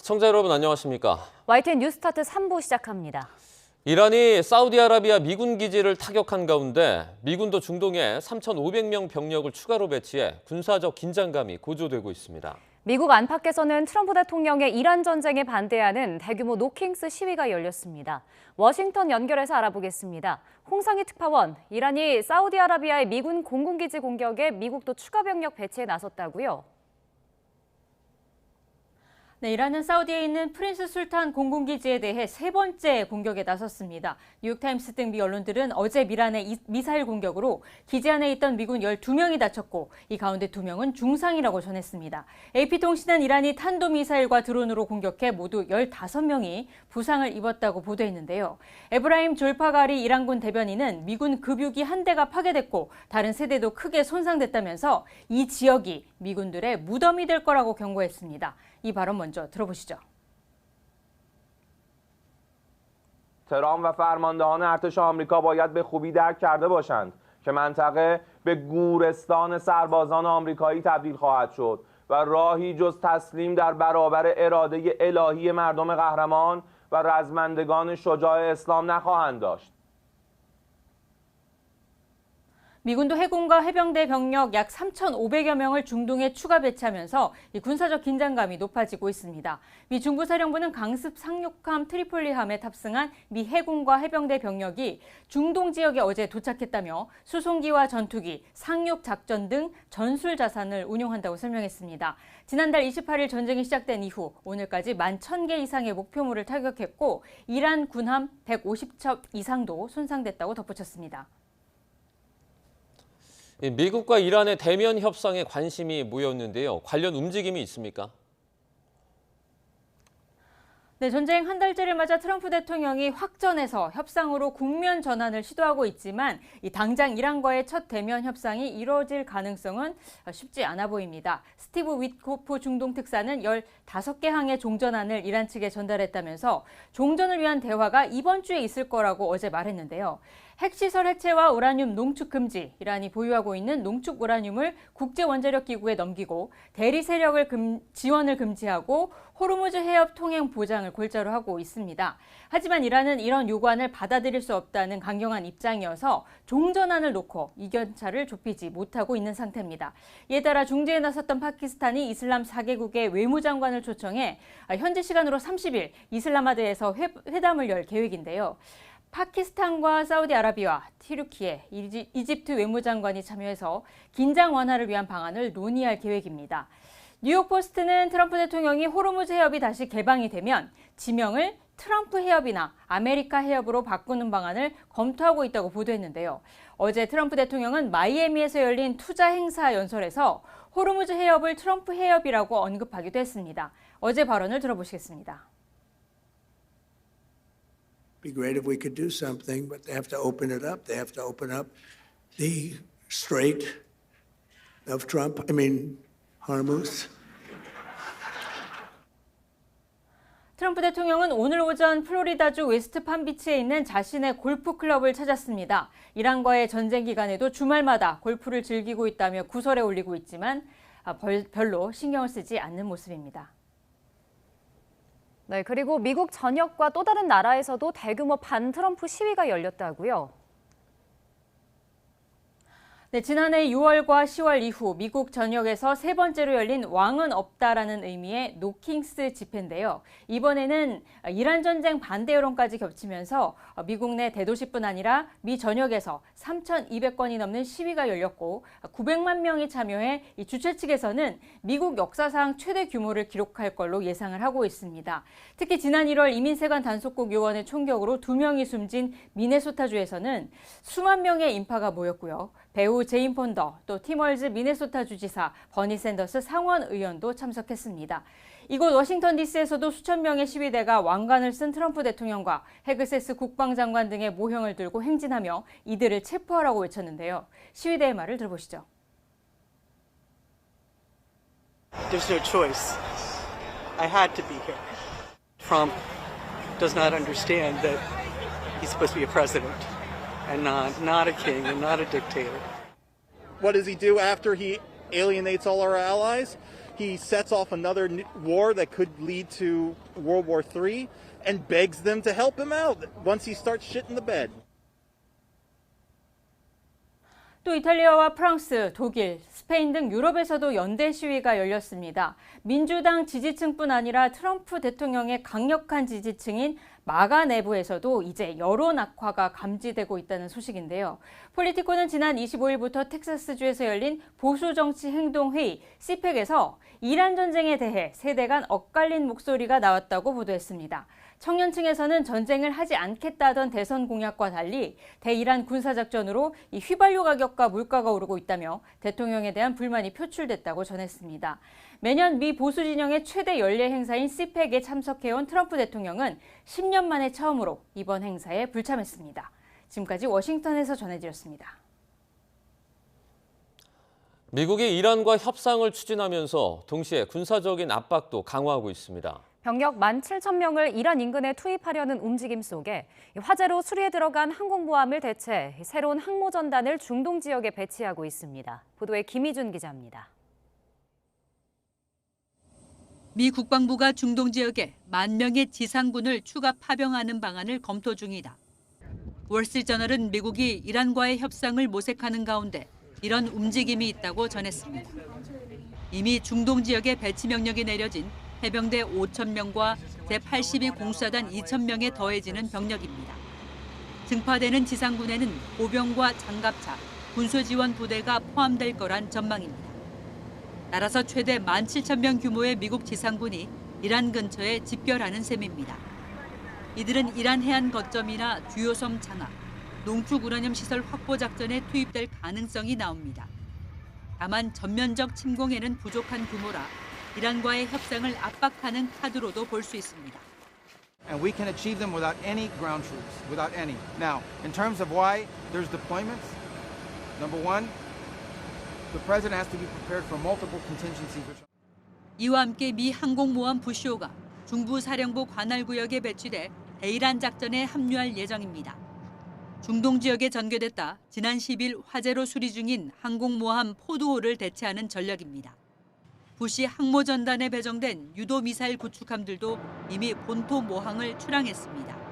시청자 여러분 안녕하십니까? YTN 뉴스타트 3부 시작합니다. 이란이 사우디아라비아 미군 기지를 타격한 가운데 미군도 중동에 3,500명 병력을 추가로 배치해 군사적 긴장감이 고조되고 있습니다. 미국 안팎에서는 트럼프 대통령의 이란 전쟁에 반대하는 대규모 노킹스 시위가 열렸습니다. 워싱턴 연결해서 알아보겠습니다. 홍상희 특파원, 이란이 사우디아라비아의 미군 공군기지 공격에 미국도 추가 병력 배치에 나섰다고요? 네, 이란은 사우디에 있는 프린스 술탄 공군기지에 대해 세 번째 공격에 나섰습니다. 뉴욕타임스 등 미 언론들은 어제 이란의 미사일 공격으로 기지 안에 있던 미군 12명이 다쳤고 이 가운데 2명은 중상이라고 전했습니다. AP통신은 이란이 탄도미사일과 드론으로 공격해 모두 15명이 부상을 입었다고 보도했는데요. 에브라임 졸파가리 이란군 대변인은 미군 급유기 한 대가 파괴됐고 다른 세 대도 크게 손상됐다면서 이 지역이 미군들의 무덤이 될 거라고 경고했습니다. 이 발언 먼저 들어보시죠. تهران و فرماندهان ارتش آمریکا باید به خوبی درک کرده باشند که منطقه به گورستان سربازان آمریکایی تبدیل خواهد شد و راهی جز تسلیم در برابر اراده الهی مردم قهرمان و رزمندگان شجاع اسلام نخواهند داشت. 미군도 해군과 해병대 병력 약 3,500여 명을 중동에 추가 배치하면서 이 군사적 긴장감이 높아지고 있습니다. 미 중부사령부는 강습 상륙함 트리폴리함에 탑승한 미 해군과 해병대 병력이 중동 지역에 어제 도착했다며 수송기와 전투기, 상륙 작전 등 전술 자산을 운용한다고 설명했습니다. 지난달 28일 전쟁이 시작된 이후 오늘까지 11,000개 이상의 목표물을 타격했고 이란 군함 150척 이상도 손상됐다고 덧붙였습니다. 미국과 이란의 대면 협상에 관심이 모였는데요. 관련 움직임이 있습니까? 네, 전쟁 한 달째를 맞아 트럼프 대통령이 확전해서 협상으로 국면 전환을 시도하고 있지만 당장 이란과의 첫 대면 협상이 이루어질 가능성은 쉽지 않아 보입니다. 스티브 위트코프 중동 특사는 15개 항의 종전안을 이란 측에 전달했다면서 종전을 위한 대화가 이번 주에 있을 거라고 어제 말했는데요. 핵시설 해체와 우라늄 농축 금지, 이란이 보유하고 있는 농축 우라늄을 국제원자력기구에 넘기고 대리 세력을 지원을 금지하고 호르무즈 해협 통행 보장을 골자로 하고 있습니다. 하지만 이란은 이런 요구안을 받아들일 수 없다는 강경한 입장이어서 종전안을 놓고 이견차를 좁히지 못하고 있는 상태입니다. 이에 따라 중재에 나섰던 파키스탄이 이슬람 4개국의 외무장관을 초청해 현지 시간으로 30일 이슬람마드에서 회담을 열 계획인데요. 파키스탄과 사우디아라비아, 튀르키예, 이집트 외무장관이 참여해서 긴장 완화를 위한 방안을 논의할 계획입니다. 뉴욕포스트는 트럼프 대통령이 호르무즈 해협이 다시 개방이 되면 지명을 트럼프 해협이나 아메리카 해협으로 바꾸는 방안을 검토하고 있다고 보도했는데요. 어제 트럼프 대통령은 마이애미에서 열린 투자 행사 연설에서 호르무즈 해협을 트럼프 해협이라고 언급하기도 했습니다. 어제 발언을 들어보시겠습니다. Be great if we could do something, but they have to open it up. They have to open up the Strait of Hormuz. 트럼프 대통령은 오늘 오전 플로리다주 웨스트 palm비치에 있는 자신의 골프 클럽을 찾았습니다. 이란과의 전쟁 기간에도 주말마다 골프를 즐기고 있다며 구설에 올리고 있지만 별로 신경을 쓰지 않는 모습입니다. 네, 그리고 미국 전역과 또 다른 나라에서도 대규모 반트럼프 시위가 열렸다고요? 네, 지난해 6월과 10월 이후 미국 전역에서 세 번째로 열린 왕은 없다라는 의미의 노킹스 집회인데요. 이번에는 이란 전쟁 반대 여론까지 겹치면서 미국 내 대도시뿐 아니라 미 전역에서 3,200건이 넘는 시위가 열렸고 900만 명이 참여해 이 주최 측에서는 미국 역사상 최대 규모를 기록할 걸로 예상을 하고 있습니다. 특히 지난 1월 이민세관 단속국 요원의 총격으로 2명이 숨진 미네소타주에서는 수만 명의 인파가 모였고요. 배우 제인 폰더, 또 팀월즈 미네소타 주지사, 버니 샌더스 상원 의원도 참석했습니다. 이곳 워싱턴 DC에서도 수천 명의 시위대가 왕관을 쓴 트럼프 대통령과 헤그세스 국방장관 등의 모형을 들고 행진하며 이들을 체포하라고 외쳤는데요. 시위대의 말을 들어보시죠. There's no choice. I had to be here. Trump does not understand that he's supposed to be a president and not a king and not a dictator. What does he do after he alienates all our allies? He he sets off another war that could lead to World War III and begs them to help him out once he starts shitting the bed. 또 이탈리아와 프랑스, 독일, 스페인 등 유럽에서도 연대 시위가 열렸습니다. 민주당 지지층뿐 아니라 트럼프 대통령의 강력한 지지층인 마가 내부에서도 이제 여론 악화가 감지되고 있다는 소식인데요. 폴리티코는 지난 25일부터 텍사스주에서 열린 보수정치행동회의 CPEC에서 이란 전쟁에 대해 세대 간 엇갈린 목소리가 나왔다고 보도했습니다. 청년층에서는 전쟁을 하지 않겠다던 대선 공약과 달리 대이란 군사작전으로 이 휘발유 가격과 물가가 오르고 있다며 대통령에 대한 불만이 표출됐다고 전했습니다. 매년 미 보수 진영의 최대 연례 행사인 CPEC에 참석해온 트럼프 대통령은 10년 만에 처음으로 이번 행사에 불참했습니다. 지금까지 워싱턴에서 전해드렸습니다. 미국이 이란과 협상을 추진하면서 동시에 군사적인 압박도 강화하고 있습니다. 병력 17,000명을 이란 인근에 투입하려는 움직임 속에 화재로 수리에 들어간 항공모함을 대체 새로운 항모전단을 중동 지역에 배치하고 있습니다. 보도에 김희준 기자입니다. 미 국방부가 중동 지역에 10,000명의 지상군을 추가 파병하는 방안을 검토 중이다. 월스트리트저널은 미국이 이란과의 협상을 모색하는 가운데 이런 움직임이 있다고 전했습니다. 이미 중동 지역에 배치 명령이 내려진 해병대 5,000명과 제82 공수사단 2,000명에 더해지는 병력입니다. 증파되는 지상군에는 보병과 장갑차, 군소지원 부대가 포함될 거란 전망입니다. 따라서 최대 17,000명 규모의 미국 지상군이 이란 근처에 집결하는 셈입니다. 이들은 이란 해안 거점이나 주요 섬 장악, 농축 우라늄 시설 확보 작전에 투입될 가능성이 나옵니다. 다만 전면적 침공에는 부족한 규모라 이란과의 협상을 압박하는 카드로도 볼 수 있습니다. And we can achieve them without any ground troops, without any. Now, in terms of why there's deployments, number one, the president has to be prepared for multiple contingencies. 이와 함께 미 항공모함 부쇼가 중부 사령부 관할 구역에 배치돼 대이란 작전에 합류할 예정입니다. 중동 지역에 전개됐다 지난 10일 화재로 수리 중인 항공모함 포드호를 대체하는 전력입니다. 부시 항모전단에 배정된 유도미사일 구축함들도 이미 본토 모항을 출항했습니다.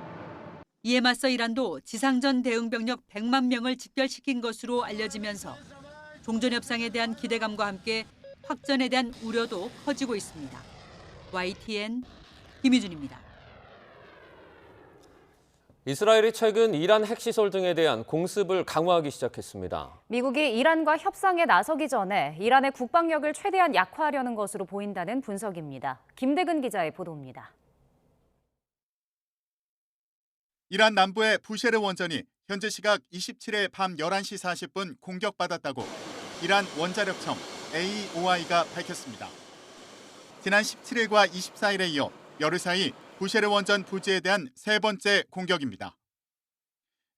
이에 맞서 이란도 지상전 대응병력 100만 명을 집결시킨 것으로 알려지면서 종전협상에 대한 기대감과 함께 확전에 대한 우려도 커지고 있습니다. YTN 김희준입니다. 이스라엘이 최근 이란 핵시설 등에 대한 공습을 강화하기 시작했습니다. 미국이 이란과 협상에 나서기 전에 이란의 국방력을 최대한 약화하려는 것으로 보인다는 분석입니다. 김대근 기자의 보도입니다. 이란 남부의 부셰르 원전이 현재 시각 27일 밤 11시 40분 공격받았다고 이란 원자력청 AOI가 밝혔습니다. 지난 17일과 24일에 이어 열흘 사이 부셰르 원전 부지에 대한 세 번째 공격입니다.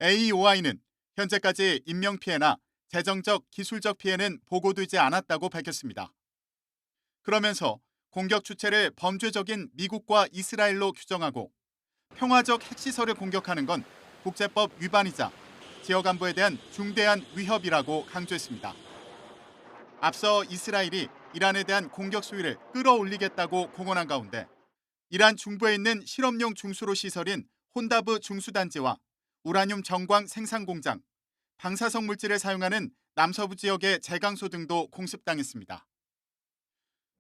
AOI는 현재까지 인명피해나 재정적, 기술적 피해는 보고되지 않았다고 밝혔습니다. 그러면서 공격 주체를 범죄적인 미국과 이스라엘로 규정하고 평화적 핵시설을 공격하는 건 국제법 위반이자 지역 안보에 대한 중대한 위협이라고 강조했습니다. 앞서 이스라엘이 이란에 대한 공격 수위를 끌어올리겠다고 공언한 가운데 이란 중부에 있는 실험용 중수로 시설인 혼다브 중수단지와 우라늄 정광 생산 공장, 방사성 물질을 사용하는 남서부 지역의 제강소 등도 공습당했습니다.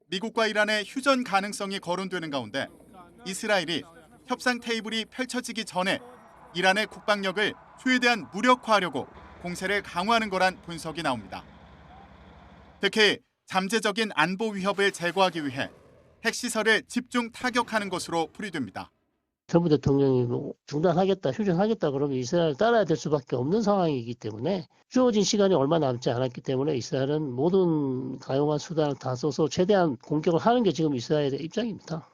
미국과 이란의 휴전 가능성이 거론되는 가운데 이스라엘이 협상 테이블이 펼쳐지기 전에 이란의 국방력을 최대한 무력화하려고 공세를 강화하는 거란 분석이 나옵니다. 특히 잠재적인 안보 위협을 제거하기 위해 핵시설을 집중 타격하는 것으로 풀이됩니다. 트럼프 대통령이 중단하겠다, 휴전하겠다 그러면 이스라엘 따라야 될 수밖에 없는 상황이기 때문에 주어진 시간이 얼마 남지 않았기 때문에 이스라엘은 모든 가용한 수단을 다 써서 최대한 공격을 하는 게 지금 이스라엘의 입장입니다.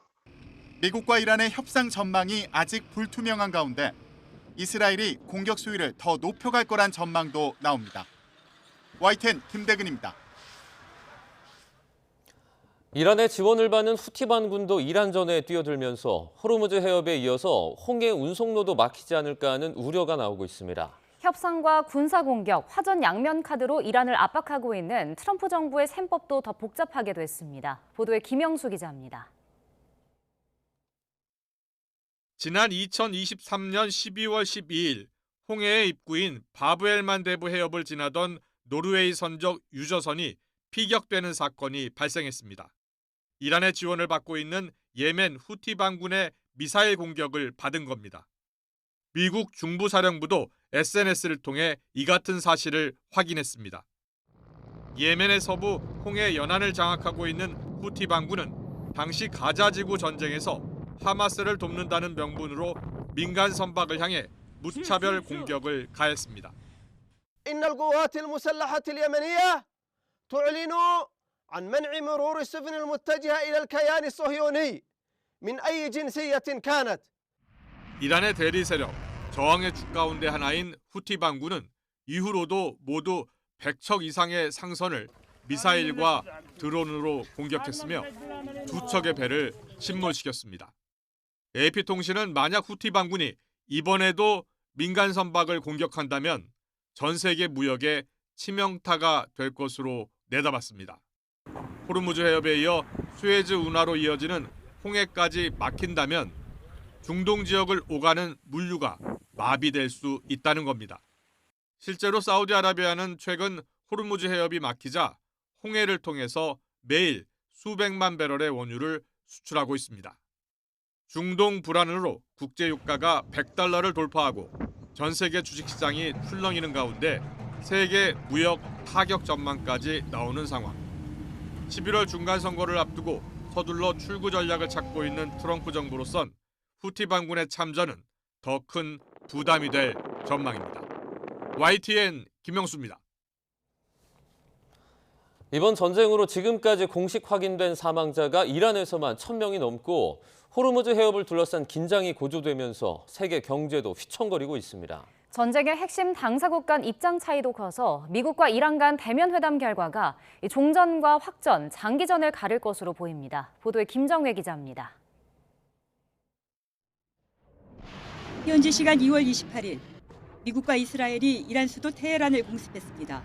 미국과 이란의 협상 전망이 아직 불투명한 가운데 이스라엘이 공격 수위를 더 높여갈 거란 전망도 나옵니다. YTN 김대근입니다. 이란의 지원을 받는 후티 반군도 이란전에 뛰어들면서 호르무즈 해협에 이어서 홍해 운송로도 막히지 않을까 하는 우려가 나오고 있습니다. 협상과 군사 공격, 화전 양면 카드로 이란을 압박하고 있는 트럼프 정부의 셈법도 더 복잡하게 됐습니다. 보도에 김영수 기자입니다. 지난 2023년 12월 12일 홍해의 입구인 바브엘만 대부 해협을 지나던 노르웨이 선적 유저선이 피격되는 사건이 발생했습니다. 이란의 지원을 받고 있는 예멘 후티 반군의 미사일 공격을 받은 겁니다. 미국 중부사령부도 SNS를 통해 이 같은 사실을 확인했습니다. 예멘의 서부 홍해 연안을 장악하고 있는 후티 반군은 당시 가자지구 전쟁에서 하마스를 돕는다는 명분으로 민간 선박을 향해 무차별 공격을 가했습니다. إن القوات المسلحة اليمنية تعلن عن منع مرور السفن المتجهة إلى الكيان الصهيوني من أي جنسية كانت. 이란의 대리 세력, 저항의 주 가운데 하나인 후티 반군은 이후로도 모두 100척 이상의 상선을 미사일과 드론으로 공격했으며 2척의 배를 침몰시켰습니다. AP통신은 만약 후티 반군이 이번에도 민간 선박을 공격한다면 전 세계 무역에 치명타가 될 것으로 내다봤습니다. 호르무즈 해협에 이어 수에즈 운하로 이어지는 홍해까지 막힌다면 중동 지역을 오가는 물류가 마비될 수 있다는 겁니다. 실제로 사우디아라비아는 최근 호르무즈 해협이 막히자 홍해를 통해서 매일 수백만 배럴의 원유를 수출하고 있습니다. 중동 불안으로 국제 유가가 $100를 돌파하고 전 세계 주식시장이 출렁이는 가운데 세계 무역 타격 전망까지 나오는 상황. 11월 중간 선거를 앞두고 서둘러 출구 전략을 찾고 있는 트럼프 정부로선 후티 반군의 참전은 더 큰 부담이 될 전망입니다. YTN 김영수입니다. 이번 전쟁으로 지금까지 공식 확인된 사망자가 이란에서만 1,000명이 넘고 호르무즈 해협을 둘러싼 긴장이 고조되면서 세계 경제도 휘청거리고 있습니다. 전쟁의 핵심 당사국 간 입장 차이도 커서 미국과 이란 간 대면 회담 결과가 종전과 확전, 장기전을 가릴 것으로 보입니다. 보도에 김정회 기자입니다. 현지 시간 2월 28일, 미국과 이스라엘이 이란 수도 테헤란을 공습했습니다.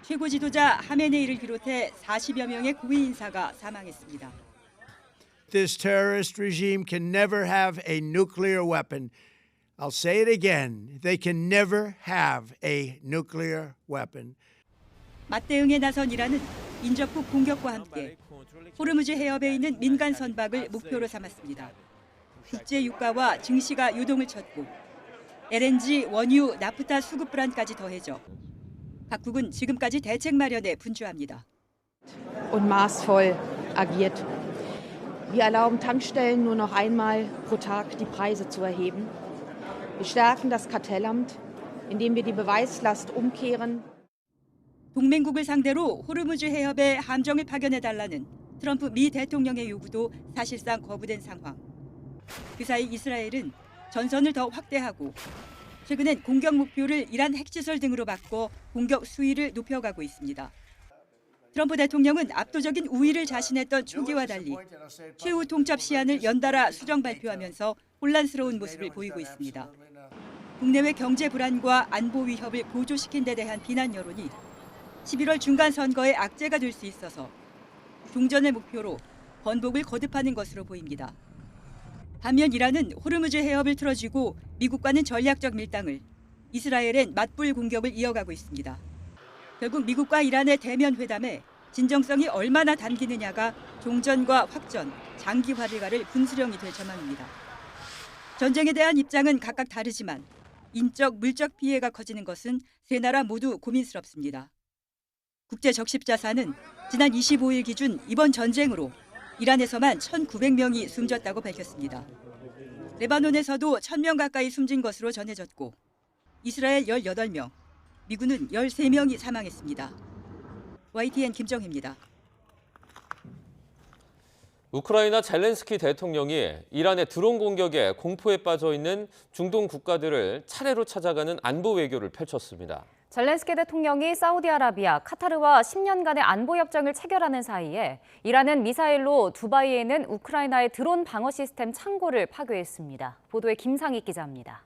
최고 지도자 하메네이를 비롯해 40여 명의 고위 인사가 사망했습니다. This terrorist regime can never have a nuclear weapon. I'll say it again. They can never have a nuclear weapon. 맞대응에 나선 이란은 인접국 공격과 함께 호르무즈 해협에 있는 민간 선박을 목표로 삼았습니다. 국제 유가와 증시가 요동을 쳤고 LNG, 원유, 나프타 수급 불안까지 더해져 각국은 지금까지 대책 마련에 분주합니다. Und maßvoll agiert. Wir erlauben Tankstellen nur noch einmal pro Tag die Preise zu erheben. Wir stärken das Kartellamt, indem wir die Beweislast umkehren. 동맹국을 상대로 호르무즈 해협에 함정을 파견해달라는 트럼프 미 대통령의 요구도 사실상 거부된 상황. 그 사이 이스라엘은 전선을 더 확대하고 최근엔 공격 목표를 이란 핵시설 등으로 바꿔 공격 수위를 높여가고 있습니다. 트럼프 대통령은 압도적인 우위를 자신했던 초기와 달리 최후 통첩 시한을 연달아 수정 발표하면서 혼란스러운 모습을 보이고 있습니다. 국내외 경제 불안과 안보 위협을 고조시킨 데 대한 비난 여론이 11월 중간 선거의 악재가 될 수 있어서 종전의 목표로 번복을 거듭하는 것으로 보입니다. 반면 이란은 호르무즈 해협을 틀어쥐고 미국과는 전략적 밀당을, 이스라엘엔 맞불 공격을 이어가고 있습니다. 결국 미국과 이란의 대면 회담에 진정성이 얼마나 담기느냐가 종전과 확전, 장기화를 가를 분수령이 될 전망입니다. 전쟁에 대한 입장은 각각 다르지만 인적, 물적 피해가 커지는 것은 세 나라 모두 고민스럽습니다. 국제 적십 자산은 지난 25일 기준 이번 전쟁으로 이란에서만 1,900명이 숨졌다고 밝혔습니다. 레바논에서도 1,000명 가까이 숨진 것으로 전해졌고 이스라엘 18명, 미군은 13명이 사망했습니다. YTN 김정혜입니다. 우크라이나 젤렌스키 대통령이 이란의 드론 공격에 공포에 빠져 있는 중동 국가들을 차례로 찾아가는 안보 외교를 펼쳤습니다. 젤렌스키 대통령이 사우디아라비아, 카타르와 10년간의 안보협정을 체결하는 사이에 이란은 미사일로 두바이에 있는 우크라이나의 드론 방어 시스템 창고를 파괴했습니다. 보도에 김상익 기자입니다.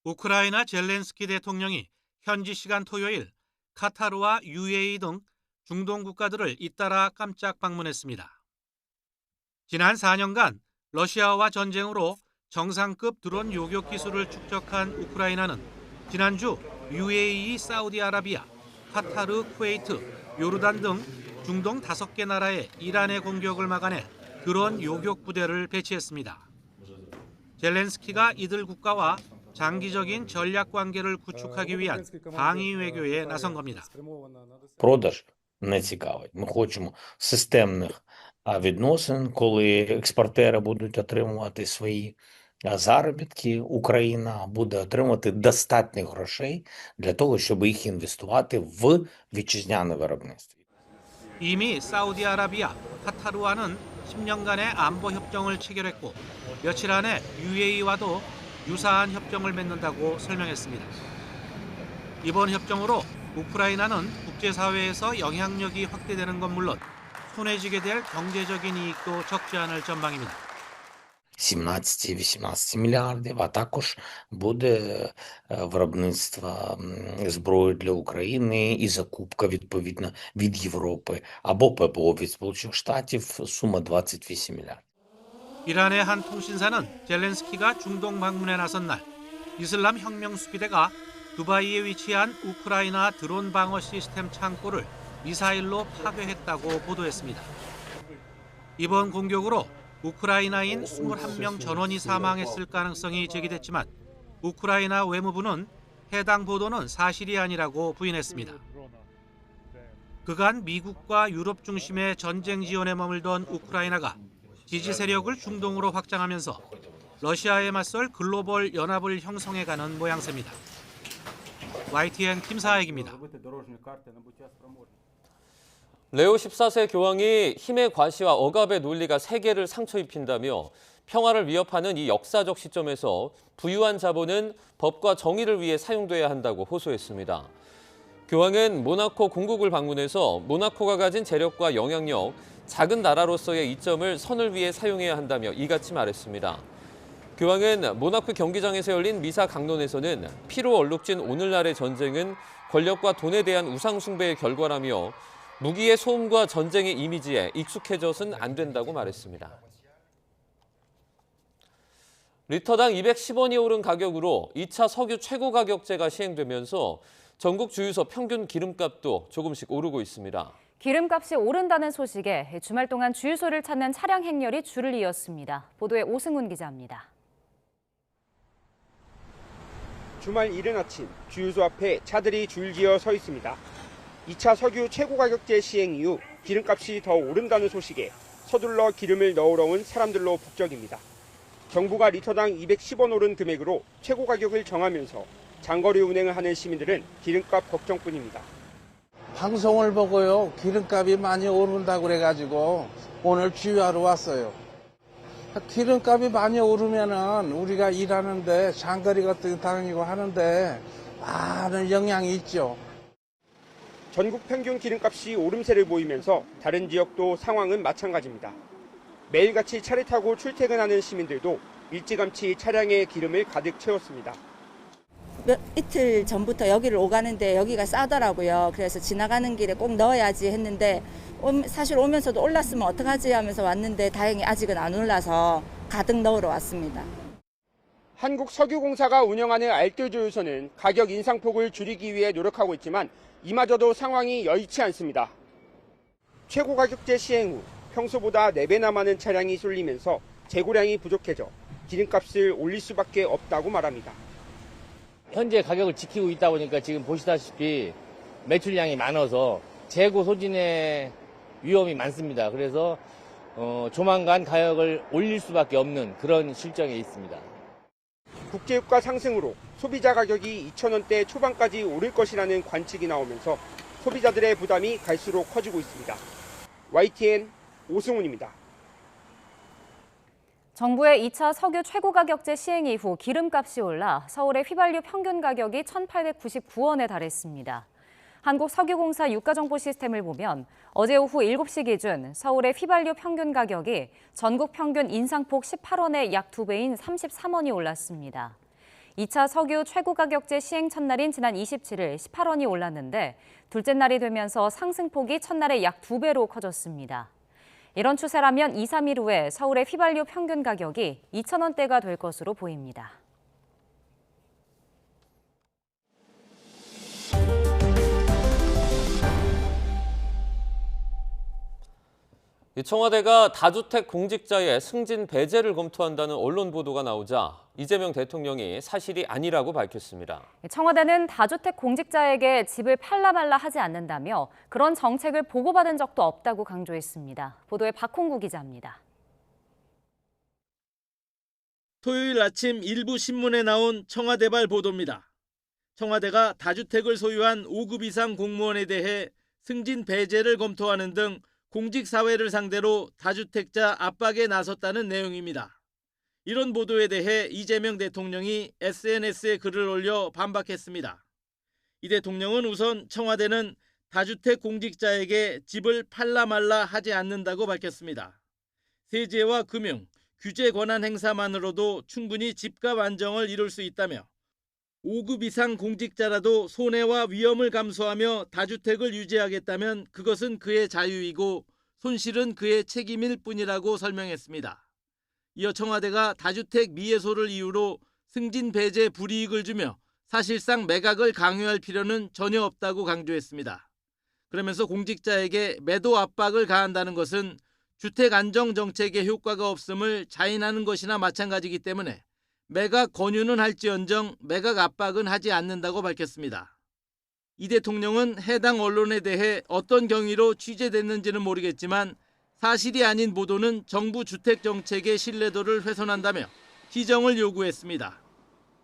우크라이나 젤렌스키 대통령이 현지 시간 토요일 카타르와 UAE 등 중동 국가들을 잇따라 깜짝 방문했습니다. 지난 4년간 러시아와 전쟁으로 정상급 드론 요격 기술을 축적한 우크라이나는 지난주 UAE, 사우디아라비아, 카타르, 쿠웨이트, 요르단 등 중동 5개 나라에 이란의 공격을 막아낼 드론 요격 부대를 배치했습니다. 젤렌스키가 이들 국가와 장기적인 전략 관계를 구축하기 위한 방위 외교에 나선 겁니다. Продаж не цікавить. Ми хочемо системних відносин, коли експортери будуть отримувати свої заробітки, Україна буде отримувати достатньо грошей для того, щоб їх інвестувати в вітчизняне виробництво. 이미 사우디아라비아, 카타르와는 10년간의 안보 협정을 체결했고 며칠 안에 UAE와도 유사한 협정을 맺는다고 설명했습니다. 이번 협정으로 우크라이나는 국제사회에서 영향력이 확대되는 건 물론 손에 쥐게 될 경제적인 이익도 적지 않을 전망입니다. 17-18 мільярдів, а також буде виробництво зброї для України і закупка відповідно від Європи або ППО від Сполучених Штатів, сума 28 мільярдів. 이란의 한 통신사는 젤렌스키가 중동 방문에 나선 날 이슬람 혁명 수비대가 두바이에 위치한 우크라이나 드론 방어 시스템 창고를 미사일로 파괴했다고 보도했습니다. 이번 공격으로 우크라이나인 21명 전원이 사망했을 가능성이 제기됐지만 우크라이나 외무부는 해당 보도는 사실이 아니라고 부인했습니다. 그간 미국과 유럽 중심의 전쟁 지원에 머물던 우크라이나가 지지 세력을 중동으로 확장하면서 러시아에 맞설 글로벌 연합을 형성해가는 모양새입니다. YTN 김사익입니다. 레오 14세 교황이 힘의 과시와 억압의 논리가 세계를 상처 입힌다며 평화를 위협하는 이 역사적 시점에서 부유한 자본은 법과 정의를 위해 사용돼야 한다고 호소했습니다. 교황은 모나코 공국을 방문해서 모나코가 가진 재력과 영향력, 작은 나라로서의 이점을 선을 위해 사용해야 한다며 이같이 말했습니다. 교황은 모나코 경기장에서 열린 미사 강론에서는 피로 얼룩진 오늘날의 전쟁은 권력과 돈에 대한 우상 숭배의 결과라며 무기의 소음과 전쟁의 이미지에 익숙해져서는 안 된다고 말했습니다. 리터당 210원이 오른 가격으로 2차 석유 최고 가격제가 시행되면서 전국 주유소 평균 기름값도 조금씩 오르고 있습니다. 기름값이 오른다는 소식에 주말 동안 주유소를 찾는 차량 행렬이 줄을 이었습니다. 보도에 오승훈 기자입니다. 주말 이른 아침 주유소 앞에 차들이 줄지어 서 있습니다. 2차 석유 최고 가격제 시행 이후 기름값이 더 오른다는 소식에 서둘러 기름을 넣으러 온 사람들로 북적입니다. 정부가 리터당 210원 오른 금액으로 최고 가격을 정하면서 장거리 운행을 하는 시민들은 기름값 걱정뿐입니다. 방송을 보고요. 기름값이 많이 오른다고 그래가지고 오늘 주유하러 왔어요. 기름값이 많이 오르면은 우리가 일하는데 장거리 같은 다니고 하는데 많은 영향이 있죠. 전국 평균 기름값이 오름세를 보이면서 다른 지역도 상황은 마찬가지입니다. 매일같이 차를 타고 출퇴근하는 시민들도 일찌감치 차량에 기름을 가득 채웠습니다. 이틀 전부터 여기를 오가는데 여기가 싸더라고요. 그래서 지나가는 길에 꼭 넣어야지 했는데 사실 오면서도 올랐으면 어떡하지 하면서 왔는데 다행히 아직은 안 올라서 가득 넣으러 왔습니다. 한국석유공사가 운영하는 알뜰주유소는 가격 인상폭을 줄이기 위해 노력하고 있지만 이마저도 상황이 여의치 않습니다. 최고 가격제 시행 후 평소보다 4배나 많은 차량이 쏠리면서 재고량이 부족해져 기름값을 올릴 수밖에 없다고 말합니다. 현재 가격을 지키고 있다 보니까 지금 보시다시피 매출량이 많아서 재고 소진의 위험이 많습니다. 그래서 조만간 가격을 올릴 수밖에 없는 그런 실정에 있습니다. 국제유가 상승으로 소비자 가격이 2,000원대 초반까지 오를 것이라는 관측이 나오면서 소비자들의 부담이 갈수록 커지고 있습니다. YTN 오승훈입니다. 정부의 2차 석유 최고 가격제 시행 이후 기름값이 올라 서울의 휘발유 평균 가격이 1,899원에 달했습니다. 한국석유공사 유가정보 시스템을 보면 어제 오후 7시 기준 서울의 휘발유 평균 가격이 전국 평균 인상폭 18원의 약 2배인 33원이 올랐습니다. 2차 석유 최고 가격제 시행 첫날인 지난 27일 18원이 올랐는데 둘째 날이 되면서 상승폭이 첫날의 약 2배로 커졌습니다. 이런 추세라면 2, 3일 후에 서울의 휘발유 평균 가격이 2,000원대가 될 것으로 보입니다. 청와대가 다주택 공직자의 승진 배제를 검토한다는 언론 보도가 나오자 이재명 대통령이 사실이 아니라고 밝혔습니다. 청와대는 다주택 공직자에게 집을 팔라 말라 하지 않는다며 그런 정책을 보고받은 적도 없다고 강조했습니다. 보도에 박홍구 기자입니다. 토요일 아침 일부 신문에 나온 청와대발 보도입니다. 청와대가 다주택을 소유한 5급 이상 공무원에 대해 승진 배제를 검토하는 등 공직사회를 상대로 다주택자 압박에 나섰다는 내용입니다. 이런 보도에 대해 이재명 대통령이 SNS에 글을 올려 반박했습니다. 이 대통령은 우선 청와대는 다주택 공직자에게 집을 팔라 말라 하지 않는다고 밝혔습니다. 세제와 금융, 규제 권한 행사만으로도 충분히 집값 안정을 이룰 수 있다며 5급 이상 공직자라도 손해와 위험을 감수하며 다주택을 유지하겠다면 그것은 그의 자유이고 손실은 그의 책임일 뿐이라고 설명했습니다. 이어 청와대가 다주택 미예소를 이유로 승진 배제 불이익을 주며 사실상 매각을 강요할 필요는 전혀 없다고 강조했습니다. 그러면서 공직자에게 매도 압박을 가한다는 것은 주택 안정 정책의 효과가 없음을 자인하는 것이나 마찬가지이기 때문에 매각 권유는 할지언정 매각 압박은 하지 않는다고 밝혔습니다. 이 대통령은 해당 언론에 대해 어떤 경위로 취재됐는지는 모르겠지만 사실이 아닌 보도는 정부 주택 정책의 신뢰도를 훼손한다며 시정을 요구했습니다.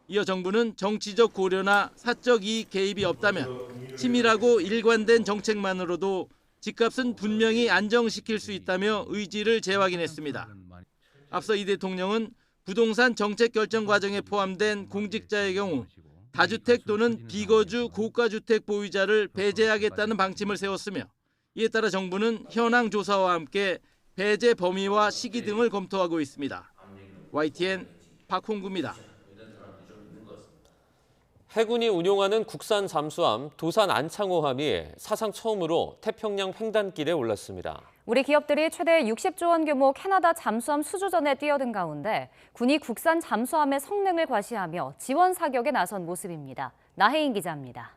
이어 정부는 정치적 고려나 사적 이익 개입이 없다면 치밀하고 일관된 정책만으로도 집값은 분명히 안정시킬 수 있다며 의지를 재확인했습니다. 앞서 이 대통령은 부동산 정책 결정 과정에 포함된 공직자의 경우 다주택 또는 비거주 고가주택 보유자를 배제하겠다는 방침을 세웠으며 이에 따라 정부는 현황 조사와 함께 배제 범위와 시기 등을 검토하고 있습니다. YTN 박홍구입니다. 해군이 운용하는 국산 잠수함 도산 안창호함이 사상 처음으로 태평양 횡단길에 올랐습니다. 우리 기업들이 최대 60조 원 규모 캐나다 잠수함 수주전에 뛰어든 가운데 군이 국산 잠수함의 성능을 과시하며 지원 사격에 나선 모습입니다. 나혜인 기자입니다.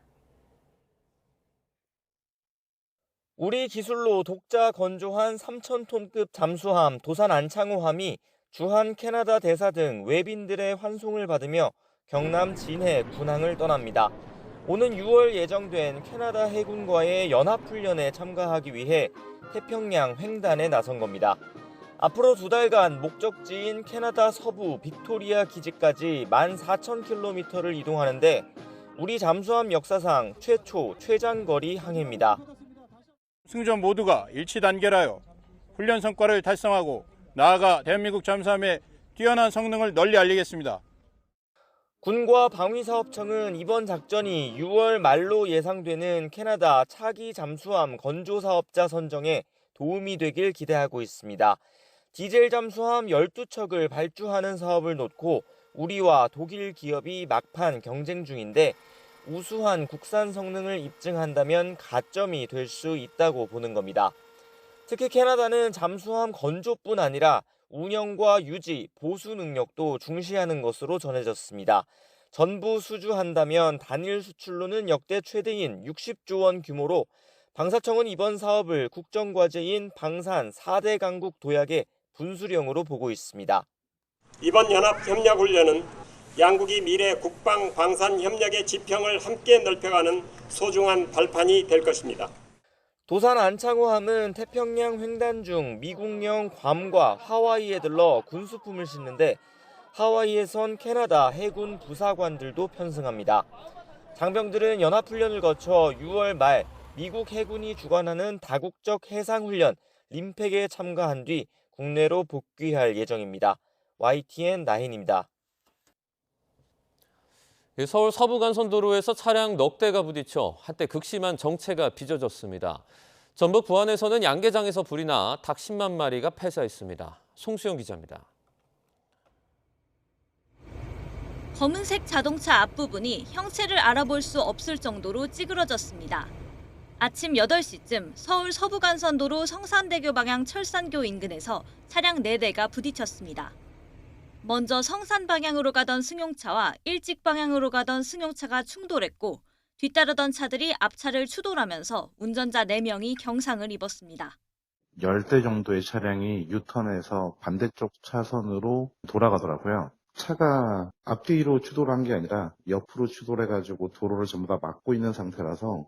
우리 기술로 독자 건조한 3,000톤급 잠수함 도산 안창호함이 주한 캐나다 대사 등 외빈들의 환송을 받으며 경남 진해 군항을 떠납니다. 오는 6월 예정된 캐나다 해군과의 연합훈련에 참가하기 위해 태평양 횡단에 나선 겁니다. 앞으로 2달간 목적지인 캐나다 서부 빅토리아 기지까지 14,000km를 이동하는데 우리 잠수함 역사상 최초 최장거리 항해입니다. 승무원 모두가 일치 단결하여 훈련 성과를 달성하고 나아가 대한민국 잠수함의 뛰어난 성능을 널리 알리겠습니다. 군과 방위사업청은 이번 작전이 6월 말로 예상되는 캐나다 차기 잠수함 건조 사업자 선정에 도움이 되길 기대하고 있습니다. 디젤 잠수함 12척을 발주하는 사업을 놓고 우리와 독일 기업이 막판 경쟁 중인데 우수한 국산 성능을 입증한다면 가점이 될 수 있다고 보는 겁니다. 특히 캐나다는 잠수함 건조뿐 아니라 운영과 유지, 보수 능력도 중시하는 것으로 전해졌습니다. 전부 수주한다면 단일 수출로는 역대 최대인 60조 원 규모로 방사청은 이번 사업을 국정과제인 방산 4대 강국 도약의 분수령으로 보고 있습니다. 이번 연합협력훈련은 양국이 미래 국방 방산 협력의 지평을 함께 넓혀가는 소중한 발판이 될 것입니다. 도산 안창호함은 태평양 횡단 중 미국령 괌과 하와이에 들러 군수품을 싣는데 하와이에선 캐나다 해군 부사관들도 편승합니다. 장병들은 연합훈련을 거쳐 6월 말 미국 해군이 주관하는 다국적 해상훈련 림팩에 참가한 뒤 국내로 복귀할 예정입니다. YTN 나혜인입니다. 서울 서부간선도로에서 차량 넉 대가 부딪혀 한때 극심한 정체가 빚어졌습니다. 전북 부안에서는 양계장에서 불이 나 닭 10만 마리가 폐사했습니다. 송수영 기자입니다. 검은색 자동차 앞부분이 형체를 알아볼 수 없을 정도로 찌그러졌습니다. 아침 8시쯤 서울 서부간선도로 성산대교 방향 철산교 인근에서 차량 4대가 부딪혔습니다. 먼저 성산 방향으로 가던 승용차와 일찍 방향으로 가던 승용차가 충돌했고 뒤따르던 차들이 앞차를 추돌하면서 운전자 4명이 경상을 입었습니다. 10대 정도의 차량이 유턴해서 반대쪽 차선으로 돌아가더라고요. 차가 앞뒤로 추돌한 게 아니라 옆으로 추돌해가지고 도로를 전부 다 막고 있는 상태라서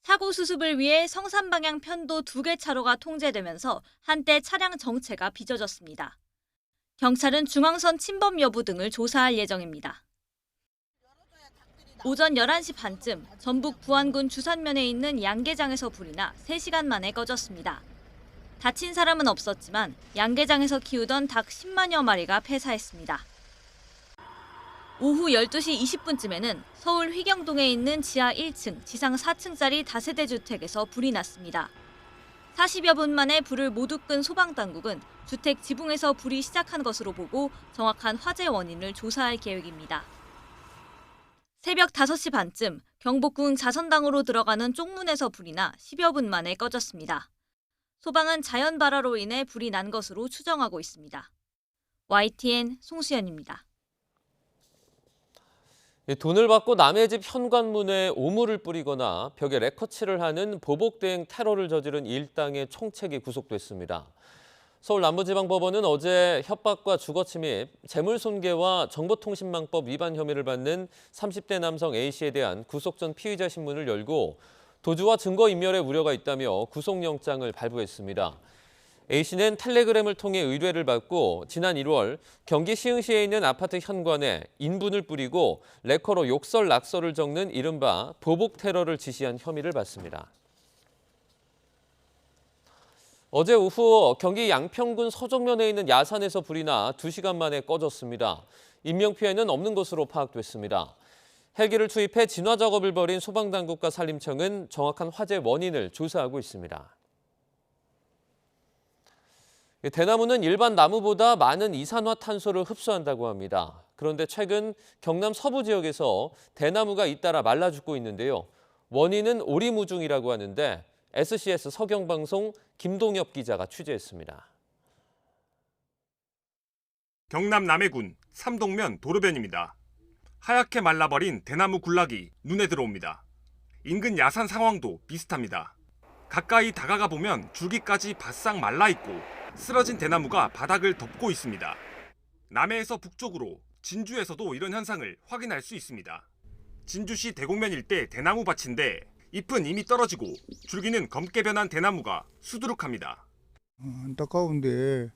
사고 수습을 위해 성산 방향 편도 2개 차로가 통제되면서 한때 차량 정체가 빚어졌습니다. 경찰은 중앙선 침범 여부 등을 조사할 예정입니다. 오전 11시 반쯤 전북 부안군 주산면에 있는 양계장에서 불이 나 3시간 만에 꺼졌습니다. 다친 사람은 없었지만 양계장에서 키우던 닭 10만여 마리가 폐사했습니다. 오후 12시 20분쯤에는 서울 휘경동에 있는 지하 1층, 지상 4층짜리 다세대 주택에서 불이 났습니다. 40여 분 만에 불을 모두 끈 소방당국은 주택 지붕에서 불이 시작한 것으로 보고 정확한 화재 원인을 조사할 계획입니다. 새벽 5시 반쯤 경복궁 자선당으로 들어가는 쪽문에서 불이 나 10여 분 만에 꺼졌습니다. 소방은 자연발화로 인해 불이 난 것으로 추정하고 있습니다. YTN 송수연입니다. 돈을 받고 남의 집 현관문에 오물을 뿌리거나 벽에 레커칠을 하는 보복대행 테러를 저지른 일당의 총책이 구속됐습니다. 서울 남부지방법원은 어제 협박과 주거침입, 재물손괴와 정보통신망법 위반 혐의를 받는 30대 남성 A씨에 대한 구속 전 피의자 신문을 열고 도주와 증거인멸의 우려가 있다며 구속영장을 발부했습니다. A씨는 텔레그램을 통해 의뢰를 받고 지난 1월 경기 시흥시에 있는 아파트 현관에 인분을 뿌리고 레커로 욕설, 낙서를 적는 이른바 보복 테러를 지시한 혐의를 받습니다. 어제 오후 경기 양평군 서정면에 있는 야산에서 불이 나 2시간 만에 꺼졌습니다. 인명피해는 없는 것으로 파악됐습니다. 헬기를 투입해 진화 작업을 벌인 소방당국과 산림청은 정확한 화재 원인을 조사하고 있습니다. 대나무는 일반 나무보다 많은 이산화탄소를 흡수한다고 합니다. 그런데 최근 경남 서부 지역에서 대나무가 잇따라 말라 죽고 있는데요. 원인은 오리무중이라고 하는데 SCS 서경방송 김동엽 기자가 취재했습니다. 경남 남해군 삼동면 도로변입니다. 하얗게 말라버린 대나무 군락이 눈에 들어옵니다. 인근 야산 상황도 비슷합니다. 가까이 다가가 보면 줄기까지 바싹 말라있고 쓰러진 대나무가 바닥을 덮고 있습니다. 남해에서 북쪽으로 진주에서도 이런 현상을 확인할 수 있습니다. 진주시 대곡면 일대 대나무 밭인데 잎은 이미 떨어지고 줄기는 검게 변한 대나무가 수두룩합니다. 안타까운데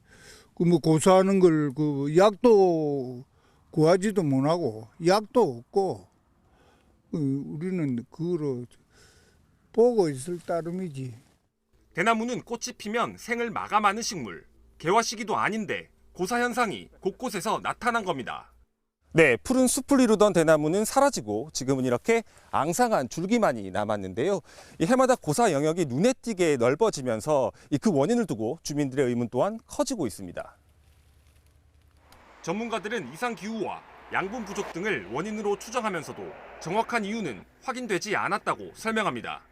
뭐 고사하는 걸 약도 구하지도 못하고 약도 없고 우리는 그거로 보고 있을 따름이지. 대나무는 꽃이 피면 생을 마감하는 식물. 개화 시기도 아닌데 고사 현상이 곳곳에서 나타난 겁니다. 네, 푸른 숲을 이루던 대나무는 사라지고 지금은 이렇게 앙상한 줄기만이 남았는데요. 이 해마다 고사 영역이 눈에 띄게 넓어지면서 그 원인을 두고 주민들의 의문 또한 커지고 있습니다. 전문가들은 이상 기후와 양분 부족 등을 원인으로 추정하면서도 정확한 이유는 확인되지 않았다고 설명합니다.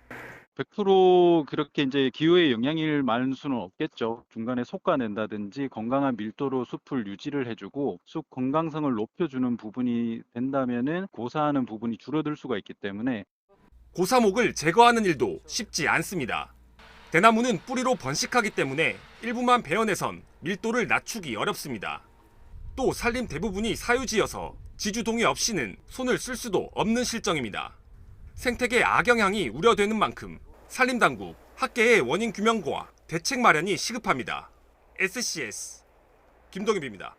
100% 그렇게 이제 기후의 영향을 말할 수는 없겠죠. 중간에 솎아낸다든지 건강한 밀도로 숲을 유지를 해주고 숲 건강성을 높여주는 부분이 된다면은 고사하는 부분이 줄어들 수가 있기 때문에 고사목을 제거하는 일도 쉽지 않습니다. 대나무는 뿌리로 번식하기 때문에 일부만 베어내선 밀도를 낮추기 어렵습니다. 또 산림 대부분이 사유지여서 지주 동의 없이는 손을 쓸 수도 없는 실정입니다. 생태계 악영향이 우려되는 만큼 산림당국, 학계의 원인 규명과 대책 마련이 시급합니다. SCS 김동엽입니다.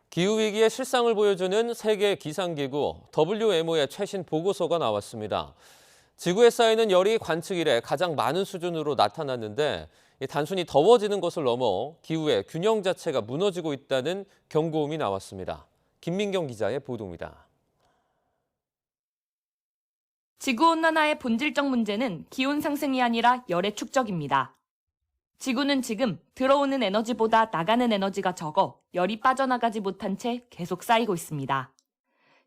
기후위기의 실상을 보여주는 세계 기상기구 WMO의 최신 보고서가 나왔습니다. 지구에 쌓이는 열이 관측 이래 가장 많은 수준으로 나타났는데 단순히 더워지는 것을 넘어 기후의 균형 자체가 무너지고 있다는 경고음이 나왔습니다. 김민경 기자의 보도입니다. 지구온난화의 본질적 문제는 기온 상승이 아니라 열의 축적입니다. 지구는 지금 들어오는 에너지보다 나가는 에너지가 적어 열이 빠져나가지 못한 채 계속 쌓이고 있습니다.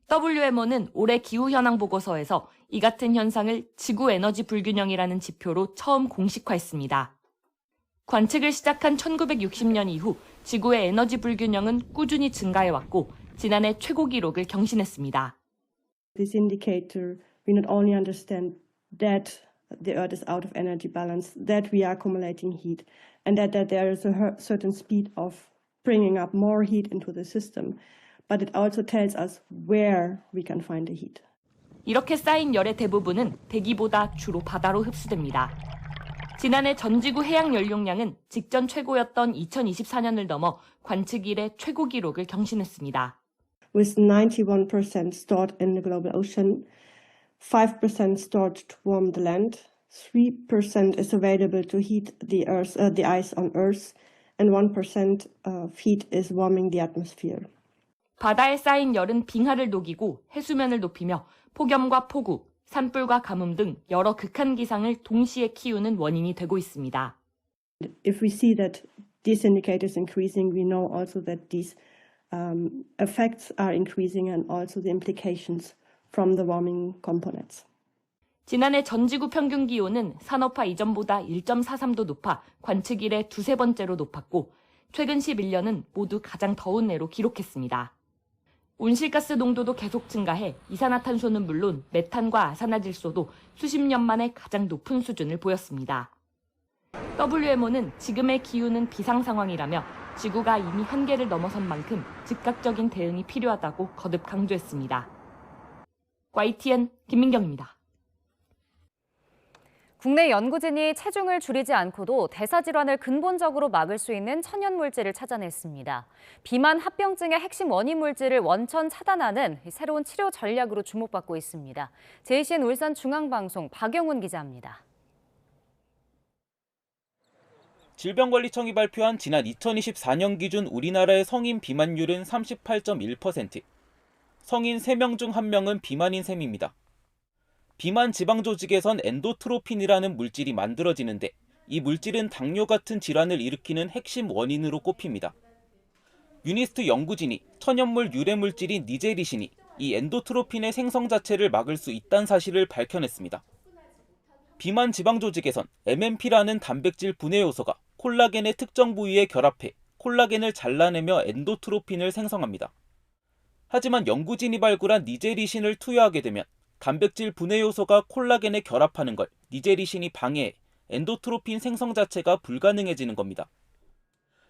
WMO는 올해 기후현황 보고서에서 이 같은 현상을 지구 에너지 불균형이라는 지표로 처음 공식화했습니다. 관측을 시작한 1960년 이후 지구의 에너지 불균형은 꾸준히 증가해왔고 지난해 최고 기록을 경신했습니다. This indicator, we not only understand that the Earth is out of energy balance, that we are accumulating heat, and that there is a certain speed of bringing up more heat into the system, but it also tells us where we can find the heat. 이렇게 쌓인 열의 대부분은 대기보다 주로 바다로 흡수됩니다. 지난해 전지구 해양 연료량은 직전 최고였던 2024년을 넘어 관측 이래 최고 기록을 경신했습니다. With 91% stored in the global ocean, 5% stored to warm the land, 3% is available to heat the ice on Earth, and 1% of heat is warming the atmosphere. 바다에 쌓인 열은 빙하를 녹이고 해수면을 높이며 폭염과 폭우, 산불과 가뭄 등 여러 극한 기상을 동시에 키우는 원인이 되고 있습니다. If we see that these indicators increasing, we know also that these effects are increasing and also the implications from the warming components. 지난해 전지구 평균 기온은 산업화 이전보다 1.43도 높아 관측 이래 두세 번째로 높았고 최근 11년은 모두 가장 더운 해로 기록했습니다. 온실가스 농도도 계속 증가해 이산화탄소는 물론 메탄과 아산화질소도 수십 년 만에 가장 높은 수준을 보였습니다. WMO는 지금의 기후는 비상 상황이라며 지구가 이미 한계를 넘어선 만큼 즉각적인 대응이 필요하다고 거듭 강조했습니다. YTN 김민경입니다. 국내 연구진이 체중을 줄이지 않고도 대사질환을 근본적으로 막을 수 있는 천연 물질을 찾아냈습니다. 비만 합병증의 핵심 원인 물질을 원천 차단하는 새로운 치료 전략으로 주목받고 있습니다. JCN 울산중앙방송 박영훈 기자입니다. 질병관리청이 발표한 지난 2024년 기준 우리나라의 성인 비만율은 38.1%. 성인 3명 중 1명은 비만인 셈입니다. 비만 지방 조직에선 엔도트로핀이라는 물질이 만들어지는데 이 물질은 당뇨 같은 질환을 일으키는 핵심 원인으로 꼽힙니다. 유니스트 연구진이 천연물 유래 물질인 니제리신이 이 엔도트로핀의 생성 자체를 막을 수 있다는 사실을 밝혀냈습니다. 비만 지방 조직에선 MMP라는 단백질 분해 요소가 콜라겐의 특정 부위에 결합해 콜라겐을 잘라내며 엔도트로핀을 생성합니다. 하지만 연구진이 발굴한 니제리신을 투여하게 되면 단백질 분해 요소가 콜라겐에 결합하는 걸 니제리신이 방해해 엔도트로핀 생성 자체가 불가능해지는 겁니다.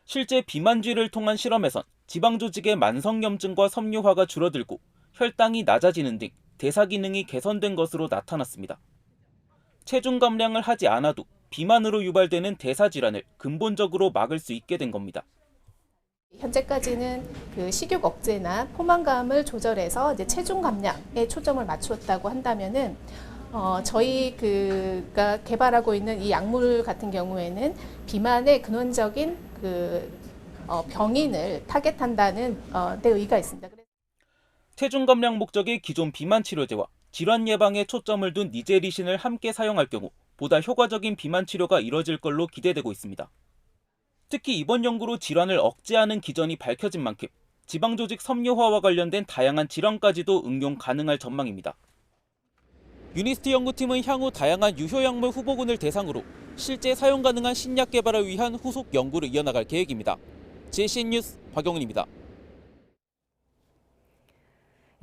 실제 비만주의를 통한 실험에선 지방 조직의 만성염증과 섬유화가 줄어들고 혈당이 낮아지는 등 대사 기능이 개선된 것으로 나타났습니다. 체중 감량을 하지 않아도 비만으로 유발되는 대사 질환을 근본적으로 막을 수 있게 된 겁니다. 현재까지는 그 식욕 억제나 포만감을 조절해서 이제 체중 감량에 초점을 맞추었다고 한다면은 저희가 개발하고 있는 이 약물 같은 경우에는 비만의 근원적인 병인을 타겟한다는 데 의의가 있습니다. 체중 감량 목적의 기존 비만 치료제와 질환 예방에 초점을 둔 니제리신을 함께 사용할 경우 보다 효과적인 비만 치료가 이뤄질 걸로 기대되고 있습니다. 특히 이번 연구로 질환을 억제하는 기전이 밝혀진 만큼 지방조직 섬유화와 관련된 다양한 질환까지도 응용 가능할 전망입니다. 유니스트 연구팀은 향후 다양한 유효약물 후보군을 대상으로 실제 사용 가능한 신약 개발을 위한 후속 연구를 이어나갈 계획입니다. JCN 뉴스 박영훈입니다.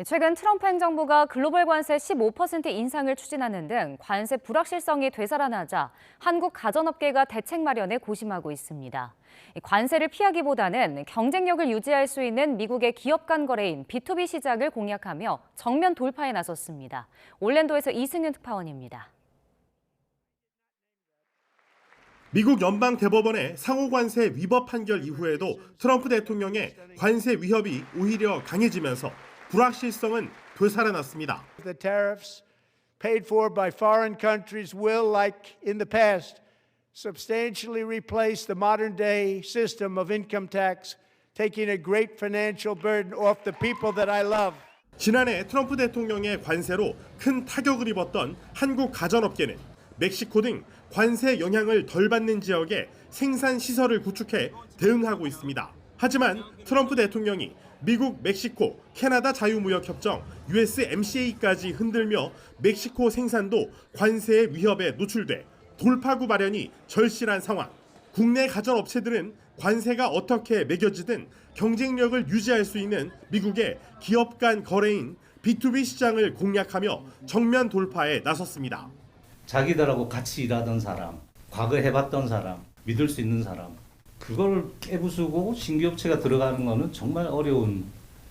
최근 트럼프 행정부가 글로벌 관세 15% 인상을 추진하는 등 관세 불확실성이 되살아나자 한국 가전업계가 대책 마련에 고심하고 있습니다. 관세를 피하기보다는 경쟁력을 유지할 수 있는 미국의 기업 간 거래인 B2B 시장을 공략하며 정면 돌파에 나섰습니다. 올랜도에서 이승윤 특파원입니다. 미국 연방대법원의 상호관세 위법 판결 이후에도 트럼프 대통령의 관세 위협이 오히려 강해지면서 불확실성은 되살아났습니다. The tariffs paid for by foreign countries will, like in the past, substantially replace the modern-day system of income tax, taking a great financial burden off the people that I love. 지난해 트럼프 대통령의 관세로 큰 타격을 입었던 한국 가전업계는 멕시코 등 관세 영향을 덜 받는 지역에 생산 시설을 구축해 대응하고 있습니다. 하지만 트럼프 대통령이 미국, 멕시코, 캐나다 자유무역협정 USMCA까지 흔들며 멕시코 생산도 관세의 위협에 노출돼 돌파구 마련이 절실한 상황. 국내 가전업체들은 관세가 어떻게 매겨지든 경쟁력을 유지할 수 있는 미국의 기업 간 거래인 B2B 시장을 공략하며 정면 돌파에 나섰습니다. 자기들하고 같이 일하던 사람, 과거 해봤던 사람, 믿을 수 있는 사람, 그걸 깨부수고 신규 업체가 들어가는 거는 정말 어려운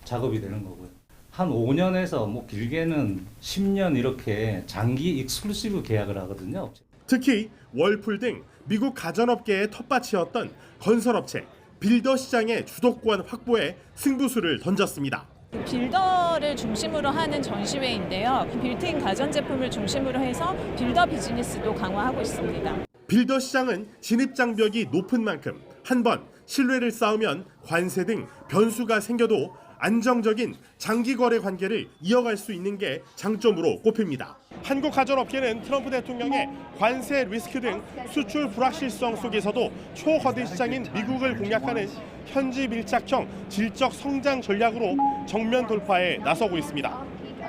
작업이 되는 거고요. 한 5년에서 뭐 길게는 10년 이렇게 장기 익스클루시브 계약을 하거든요. 특히 월풀 등 미국 가전업계의 텃밭이었던 건설업체, 빌더 시장의 주도권 확보에 승부수를 던졌습니다. 빌더를 중심으로 하는 전시회인데요. 빌트인 가전제품을 중심으로 해서 빌더 비즈니스도 강화하고 있습니다. 빌더 시장은 진입장벽이 높은 만큼 한 번 신뢰를 쌓으면 관세 등 변수가 생겨도 안정적인 장기 거래 관계를 이어갈 수 있는 게 장점으로 꼽힙니다. 한국 가전업계는 트럼프 대통령의 관세 리스크 등 수출 불확실성 속에서도 초거대 시장인 미국을 공략하는 현지 밀착형 질적 성장 전략으로 정면 돌파에 나서고 있습니다.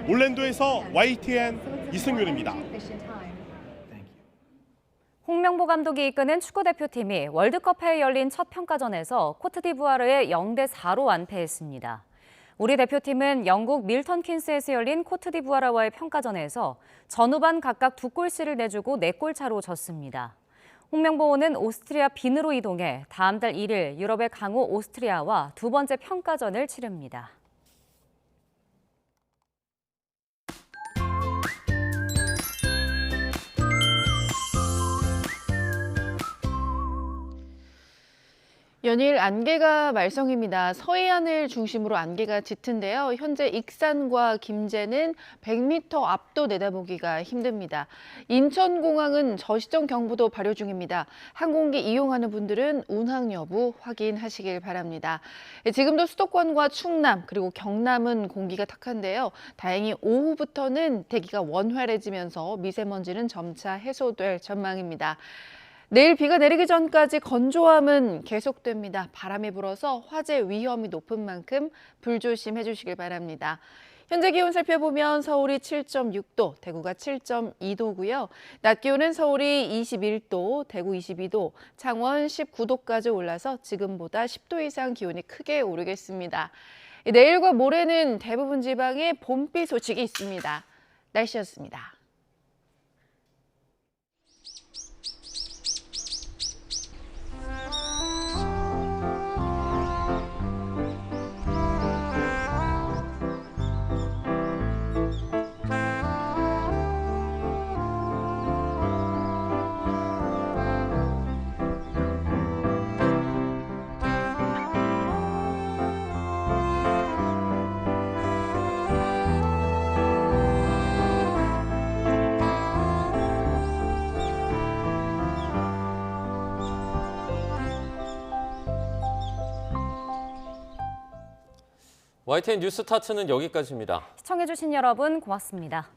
올랜도에서 YTN 이승윤입니다. 홍명보 감독이 이끄는 축구대표팀이 월드컵에 열린 첫 평가전에서 코트디부아르에 0대4로 완패했습니다. 우리 대표팀은 영국 밀턴 킨스에서 열린 코트디부아르와의 평가전에서 전후반 각각 2골씩을 내주고 4골 차로 졌습니다. 홍명보는 오스트리아 빈으로 이동해 다음 달 1일 유럽의 강호 오스트리아와 두 번째 평가전을 치릅니다. 연일 안개가 말썽입니다. 서해안을 중심으로 안개가 짙은데요. 현재 익산과 김제는 100m 앞도 내다보기가 힘듭니다. 인천공항은 저시청 경보도 발효 중입니다. 항공기 이용하는 분들은 운항 여부 확인하시길 바랍니다. 지금도 수도권과 충남 그리고 경남은 공기가 탁한데요. 다행히 오후부터는 대기가 원활해지면서 미세먼지는 점차 해소될 전망입니다. 내일 비가 내리기 전까지 건조함은 계속됩니다. 바람이 불어서 화재 위험이 높은 만큼 불조심해 주시길 바랍니다. 현재 기온 살펴보면 서울이 7.6도, 대구가 7.2도고요. 낮 기온은 서울이 21도, 대구 22도, 창원 19도까지 올라서 지금보다 10도 이상 기온이 크게 오르겠습니다. 내일과 모레는 대부분 지방에 봄비 소식이 있습니다. 날씨였습니다. YTN 뉴스타트는 여기까지입니다. 시청해주신 여러분 고맙습니다.